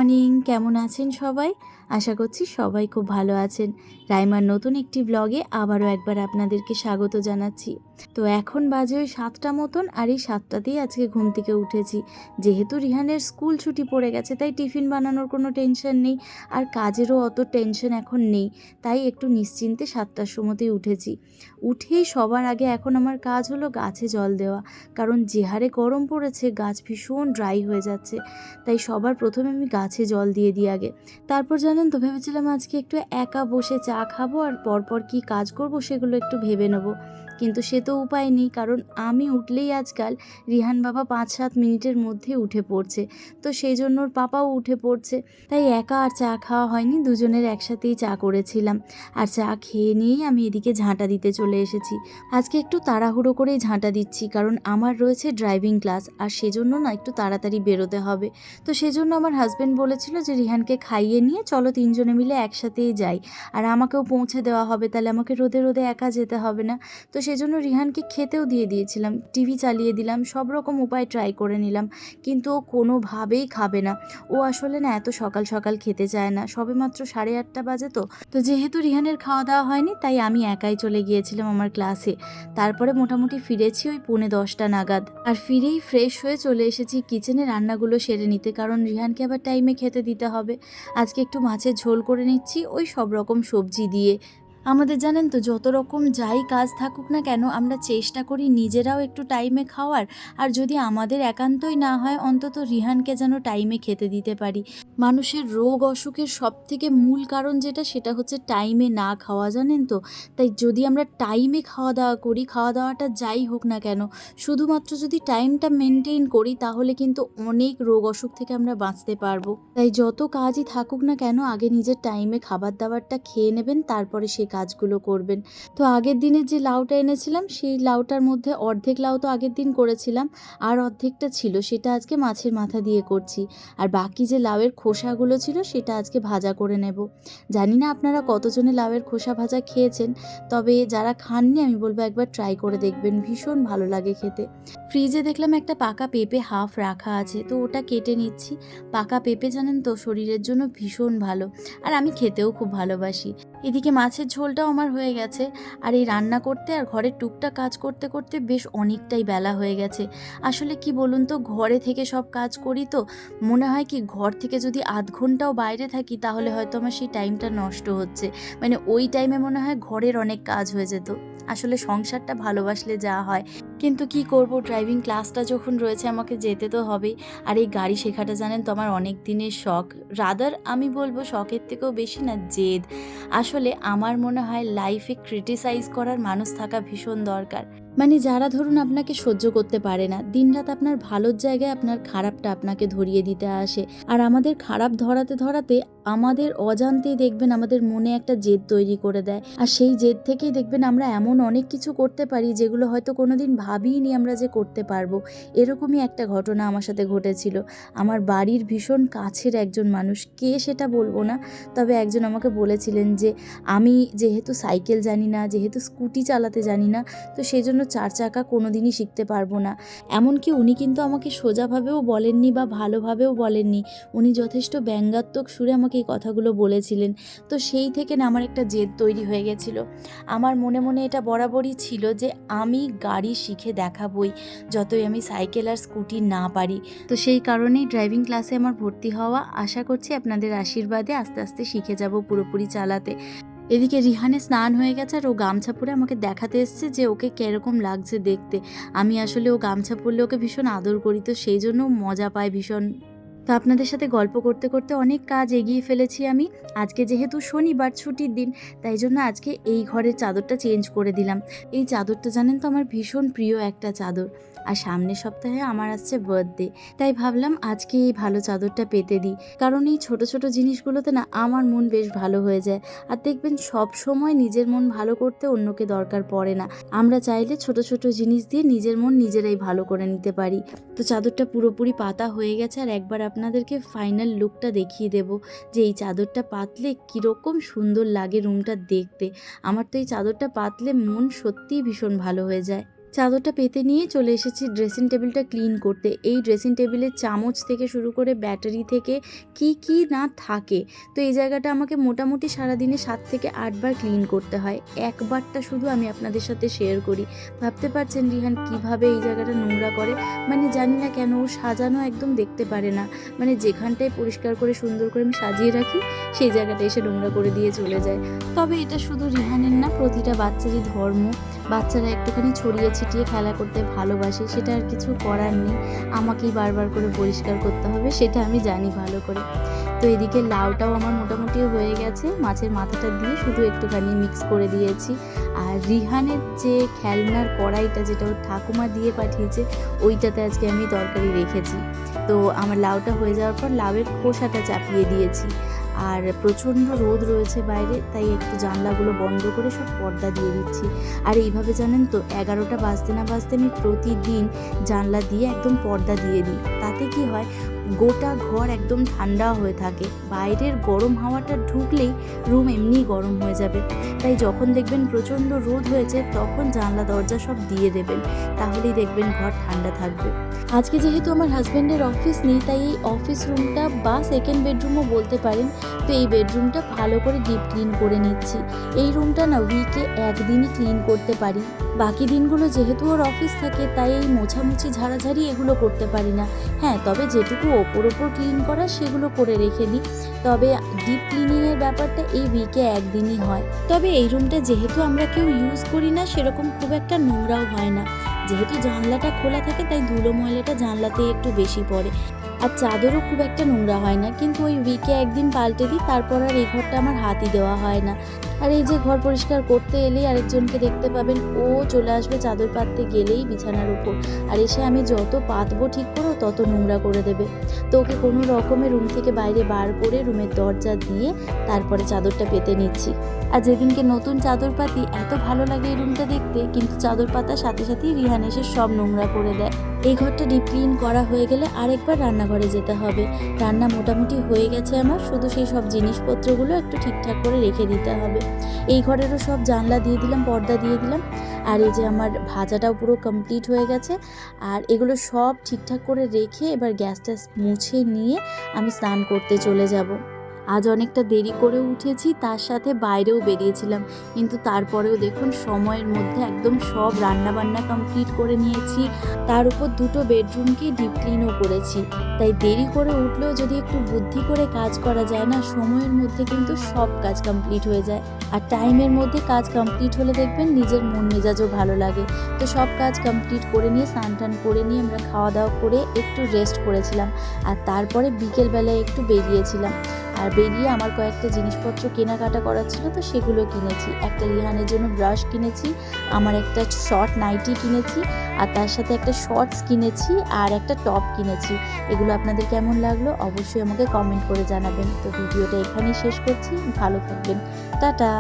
Morning, কেমন আছেন সবাই? আশা করছি সবাই খুব ভালো আছেন। রাইমার নতুন একটি ব্লগে আবারও একবার আপনাদেরকে স্বাগত জানাচ্ছি। তো এখন বাজে ওই 7টা মতন, আর এই 7টাতেই আজকে ঘুম থেকে উঠেছি। যেহেতু রিহানের স্কুল ছুটি পড়ে গেছে, তাই টিফিন বানানোর কোনো টেনশন নেই, আর কাজেরও অত টেনশন এখন নেই। তাই একটু নিশ্চিন্তে 7টার সময়তেই উঠেছি। উঠেই সবার আগে এখন আমার কাজ হলো গাছে জল দেওয়া, কারণ যে হারে গরম পড়েছে গাছ ভীষণ ড্রাই হয়ে যাচ্ছে। তাই সবার প্রথমে আমি গাছে জল দিয়ে দিই আগে। তারপর জানেন তো, ভেবেছিলাম আজকে একটু একা বসে চা খাবো আর পরপর কি কাজ করব সেগুলো একটু ভেবে নেব, কিন্তু সে তো উপায় নেই, কারণ আমি উঠলেই আজকাল রিহান বাবা 5-7 মিনিটের মধ্যে উঠে পড়ছে। তো সেই জন্য ওর পাপাও উঠে পড়ছে, তাই একা আর চা খাওয়া হয়নি, দুজনের একসাথেই চা করেছিলাম। আর চা খেয়ে নিয়েই আমি এদিকে ঝাঁটা দিতে চলে এসেছি। আজকে একটু তাড়াহুড়ো করেই ঝাঁটা দিচ্ছি, কারণ আমার রয়েছে ড্রাইভিং ক্লাস, আর সেজন্য না একটু তাড়াতাড়ি বেরোতে হবে। তো সেজন্য আমার হাজব্যান্ড বলেছিল যে রিহানকে খাইয়ে নিয়ে চলো 3জনে মিলে একসাথেই যাই, আর আমাকেও পৌঁছে দেওয়া হবে, তাহলে আমাকে রোদে রোদে একা যেতে হবে না। তো সেজন্য রিহানকে খেতেও দিয়ে দিয়েছিলাম, টিভি চালিয়ে দিলাম, সব রকম উপায় ট্রাই করে নিলাম, কিন্তু ও কোনোভাবেই খাবে না। ও আসলে না এত সকাল সকাল খেতে চায় না, সবে মাত্র 8:30 বাজে। তো যেহেতু রিহানের খাওয়া দাওয়া হয়নি, তাই আমি একাই চলে গিয়েছিলাম আমার ক্লাসে। তারপরে মোটামুটি ফিরেছি ওই 9:45 নাগাদ, আর ফিরেই ফ্রেশ হয়ে চলে এসেছি কিচেনে রান্নাগুলো সেরে নিতে, কারণ রিহানকে আবার টাইমে খেতে দিতে হবে। আজকে একটু মাছের ঝোল করে নিচ্ছি ওই সব রকম সবজি দিয়ে। আমাদের জানেন তো, যত রকম যাই কাজ থাকুক না কেন, আমরা চেষ্টা করি নিজেরাও একটু টাইমে খাওয়ার, আর যদি আমাদের একান্তই না হয়, অন্তত রিহানকে যেন টাইমে খেতে দিতে পারি। মানুষের রোগ অসুখের সব থেকে মূল কারণ যেটা, সেটা হচ্ছে টাইমে না খাওয়া, জানেন তো। তাই যদি আমরা টাইমে খাওয়া দাওয়া করি, খাওয়া দাওয়াটা যাই হোক না কেন, শুধুমাত্র যদি টাইমটা মেনটেন করি, তাহলে কিন্তু অনেক রোগ অসুখ থেকে আমরা বাঁচতে পারবো। তাই যত কাজই থাকুক না কেন, আগে নিজের টাইমে খাবার দাবারটা খেয়ে নেবেন, তারপরে সে কাজগুলো করবেন। তো আগের দিনের যে লাউটা এনেছিলাম, সেই লাউটার মধ্যে অর্ধেক লাউ তো আগের দিন করেছিলাম, আর অর্ধেকটা ছিল, সেটা আজকে মাছের মাথা দিয়ে করছি। আর বাকি যে লাউয়ের খোসাগুলো ছিল, সেটা আজকে ভাজা করে নেব। জানি না আপনারা কতজনে লাউয়ের খোসা ভাজা খেয়েছেন, তবে যারা খাননি আমি বলবো একবার ট্রাই করে দেখবেন, ভীষণ ভালো লাগে খেতে। ফ্রিজে দেখলাম একটা পাকা পেঁপে হাফ রাখা আছে, তো ওটা কেটে নিচ্ছি। পাকা পেঁপে জানেন তো শরীরের জন্য ভীষণ ভালো, আর আমি খেতেও খুব ভালোবাসি। এদিকে মাছের ঝোলটাও আমার হয়ে গেছে, আর এই রান্না করতে আর ঘরের টুকটাক কাজ করতে করতে বেশ অনেকটাই বেলা হয়ে গেছে। আসলে কি বলুন তো, ঘরে থেকে সব কাজ করি, তো মনে হয় কি ঘর থেকে যদি আধ ঘন্টাও বাইরে থাকি, তাহলে হয়তো আমার সেই টাইমটা নষ্ট হচ্ছে। মানে ওই টাইমে মনে হয় ঘরের অনেক কাজ হয়ে যেত। আসলে সংসারটা ভালোবাসলে যা হয়, কিন্তু কি করব, ড্রাইভিং ক্লাসটা যখন রয়েছে আমাকে যেতে তো হবেই। আর এই গাড়ি শেখাটা জানেন তো আমার অনেক দিনের শখ, রাদার আমি বলবো শখের থেকেও বেশি না জেদ। আসলে আমার মনে হয় লাইফে ক্রিটিসাইজ করার মানুষ থাকা ভীষণ দরকার। মানে যারা ধরুন আপনাকে সহ্য করতে পারে না, দিনরাত আপনার ভালোর জায়গায় আপনার খারাপটা আপনাকে ধরিয়ে দিতে আসে, আর আমাদের খারাপ ধরাতে ধরাতে আমাদের অজান্তেই দেখবেন আমাদের মনে একটা জেদ তৈরি করে দেয়, আর সেই জেদ থেকেই দেখবেন আমরা এমন অনেক কিছু করতে পারি যেগুলো হয়তো কোনোদিন ভাবিইনি আমরা যে করতে পারবো। এরকমই একটা ঘটনা আমার সাথে ঘটেছিল। আমার বাড়ির ভীষণ কাছের একজন মানুষ, কে সেটা বলবো না, তবে একজন আমাকে বলেছিলেন যে আমি যেহেতু সাইকেল জানি না, যেহেতু স্কুটি চালাতে জানি না, তো সেই জন্য 4 চাকা কোনো দিনই শিখতে পারবো না। এমনকি উনি কিন্তু আমাকে সোজাভাবেও বলেননি বা ভালোভাবেও বলেননি, উনি যথেষ্ট ব্যঙ্গাত্মক সুরে আমাকে এই কথাগুলো বলেছিলেন। তো সেই থেকে না আমার একটা জেদ তৈরি হয়ে গেছিলো। আমার মনে মনে এটা বরাবরই ছিল যে আমি গাড়ি শিখে দেখাবই, যতই আমি সাইকেল আর স্কুটি না পারি। তো সেই কারণেই ড্রাইভিং ক্লাসে আমার ভর্তি হওয়া। আশা করছি আপনাদের আশীর্বাদে আস্তে আস্তে শিখে যাব পুরোপুরি চালাতে। এদিকে রিহানের স্নান হয়ে গেছে, আর ও গামছা পরে আমাকে দেখাতে এসছে যে ওকে কীরকম লাগছে দেখতে। আমি আসলে ও গামছা পরলে ওকে ভীষণ আদর করি, তো সেই জন্য মজা পায় ভীষণ। তো আপনাদের সাথে গল্প করতে করতে অনেক কাজ এগিয়ে ফেলেছি আমি। আজকে যেহেতু শনিবার ছুটির দিন, তাই জন্য আজকে এই ঘরের চাদরটা চেঞ্জ করে দিলাম। এই চাদরটা জানেন তো আমার ভীষণ প্রিয় একটা চাদর, আর সামনের সপ্তাহে আমার আসছে বার্থডে, তাই ভাবলাম আজকে এই ভালো চাদরটা পেতে দিই, কারণ এই ছোট ছোট জিনিসগুলোতে না আমার মন বেশ ভালো হয়ে যায়। আর দেখবেন সব সময় নিজের মন ভালো করতে অন্যকে দরকার পড়ে না, আমরা চাইলে ছোট ছোট জিনিস দিয়ে নিজের মন নিজেরাই ভালো করে নিতে পারি। তো চাদরটা পুরোপুরি পাতা হয়ে গেছে, আর একবার আপনাদেরকে ফাইনাল লুকটা দেখিয়ে দেব যে এই চাদরটা পাতলে কীরকম সুন্দর লাগে রুমটা দেখতে। আমার তো এই চাদরটা পাতলে মন সত্যিই ভীষণ ভালো হয়ে যায়। চাদরটা পেতে নিয়ে চলে এসেছি ড্রেসিং টেবিলটা ক্লিন করতে। এই ড্রেসিং টেবিলের চামচ থেকে শুরু করে ব্যাটারি থেকে কি না থাকে। তো এই জায়গাটা আমাকে মোটামুটি সারাদিনে 7 থেকে 8 বার ক্লিন করতে হয়। একবারটা শুধু আমি আপনাদের সাথে শেয়ার করি। ভাবতে পারছেন রিহান কিভাবে এই জায়গাটা নোংরা করে? মানে জানি না কেন ও সাজানো একদম দেখতে পারে না। মানে যেখানটায় পরিষ্কার করে সুন্দর করে আমি সাজিয়ে রাখি সেই জায়গাটা এসে নোংরা করে দিয়ে চলে যায়। তবে এটা শুধু রিহানের না, প্রতিটা বাচ্চারই ধর্ম। বাচ্চারা একটুখানি ছড়িয়ে ছিটিয়ে খেলা করতে ভালোবাসে, সেটা আর কিছু করার নেই। আমাকেই বারবার করে পরিষ্কার করতে হবে, সেটা আমি জানি ভালো করে। তো এদিকে লাউটাও আমার মোটামুটি হয়ে গেছে, মাছের মাথাটা দিয়ে শুধু একটুখানি মিক্স করে দিয়েছি। আর রিহানের যে খেলনার কড়াইটা, যেটা ওর ঠাকুমা দিয়ে পাঠিয়েছে, ওইটাতে আজকে আমি তরকারি রেখেছি। তো আমার লাউটা হয়ে যাওয়ার পর লাউয়ের খোসাটা চাপিয়ে দিয়েছি। আর প্রচণ্ড রোদ রয়েছে বাইরে, তাই একটু জানলাগুলো বন্ধ করে সব পর্দা দিয়ে দিচ্ছি। আর এইভাবে জানেন তো 11টা বাজতে না বাজতে আমি প্রতিদিন জানলা দিয়ে একদম পর্দা দিয়ে দিই। তাতে কি হয়, গোটা ঘর একদম ঠান্ডা হয়ে থাকে। বাইরের গরম হাওয়াটা ঢুকলেই রুম এমনিই গরম হয়ে যাবে। তাই যখন দেখবেন প্রচণ্ড রোদ হয়েছে তখন জানলা দরজা সব দিয়ে দেবেন, তাহলেই দেখবেন ঘর ঠান্ডা থাকবে। আজকে যেহেতু আমার হাজব্যান্ডের অফিস নেই, তাই এই অফিস রুমটা বা সেকেন্ড বেডরুমও বলতে পারেন, তো এই বেডরুমটা ভালো করে ডিপ ক্লিন করে নিচ্ছি। এই রুমটা না উইকে একদিনই ক্লিন করতে পারি, বাকি দিনগুলো যেহেতু ওর অফিস থাকে তাই এই মোছামুছি ঝাড়াঝাড়ি এগুলো করতে পারি না। হ্যাঁ, তবে যেটুকু ওপর ক্লিন করা সেগুলো করে রেখে দিই। তবে ডিপ ক্লিনিংয়ের ব্যাপারটা এই উইকে একদিনই হয়। তবে এই রুমটা যেহেতু আমরা কেউ ইউজ করি না, সেরকম খুব একটা নোংরাও হয় না। যেহেতু জানলাটা খোলা থাকে তাই ধুলো ময়লাটা জানলাতেই একটু বেশি পড়ে। আর চাদরও খুব একটা নোংরা হয় না, কিন্তু ওই উইকে একদিন পাল্টে দিই, তারপর আর এই ঘরটা আমার হাতই দেওয়া হয় না। আর এই যে ঘর পরিষ্কার করতে এলেই আরেকজনকে দেখতে পাবেন, ও চলে আসবে চাদর পাততে গেলেই বিছানার উপর, আর এসে আমি যত পাতবো ঠিক করো তত নোংরা করে দেবে। তো ওকে কোনো রকমের রুম থেকে বাইরে বার করে রুমের দরজা দিয়ে তারপরে চাদরটা পেতে নিচ্ছি। আর যেদিনকে নতুন চাদর পাতি এত ভালো লাগে এই রুমটা দেখতে, কিন্তু চাদর পাতার সাথে সাথেই রিহান এসে সব নোংরা করে দেয়। এই ঘরটা ডিপ ক্লিন করা হয়ে গেলে আরেকবার রান্নাঘরে যেতে হবে। রান্না মোটামুটি হয়ে গেছে আমার, শুধু সেই সব জিনিসপত্রগুলো একটু ঠিকঠাক করে রেখে দিতে হবে। এই ঘরেরও সব জানলা দিয়ে দিলাম, পর্দা দিয়ে দিলাম। আর এই যে আমার ভাজাটাও পুরো কমপ্লিট হয়ে গেছে। আর এগুলো সব ঠিকঠাক করে রেখে এবার গ্যাসটা মুছে নিয়ে আমি স্নান করতে চলে যাব। আজ অনেকটা দেরি করে উঠেছি, তার সাথে বাইরেও বেরিয়েছিলাম, কিন্তু তারপরেও দেখুন সময়ের মধ্যে একদম সব রান্নাবান্না কমপ্লিট করে নিয়েছি। তার উপর দুটো বেডরুমকে ডিপ ক্লিনও করেছি। তাই দেরি করে উঠলেও যদি একটু বুদ্ধি করে কাজ করা যায় না, সময়ের মধ্যে কিন্তু সব কাজ কমপ্লিট হয়ে যায়। আর টাইমের মধ্যে কাজ কমপ্লিট হলে দেখবেন নিজের মন মেজাজও ভালো লাগে। তো সব কাজ কমপ্লিট করে নিয়ে স্নান টান করে নিয়ে আমরা খাওয়া দাওয়া করে একটু রেস্ট করেছিলাম। আর তারপরে বিকেলবেলায় একটু বেরিয়েছিলাম। আর বেরিয়ে আমার কয়েকটা জিনিসপত্র কেনাকাটা করার ছিল, তো সেগুলো কিনেছি। একটা রিহানের জন্য ব্রাশ কিনেছি, আমার একটা শর্ট নাইটি কিনেছি, আর তার সাথে একটা শর্টস কিনেছি, আর একটা টপ কিনেছি। এগুলো আপনাদের কেমন লাগলো অবশ্যই আমাকে কমেন্ট করে জানাবেন। তো ভিডিওটা এখানেই শেষ করছি, ভালো থাকবেন, টাটা।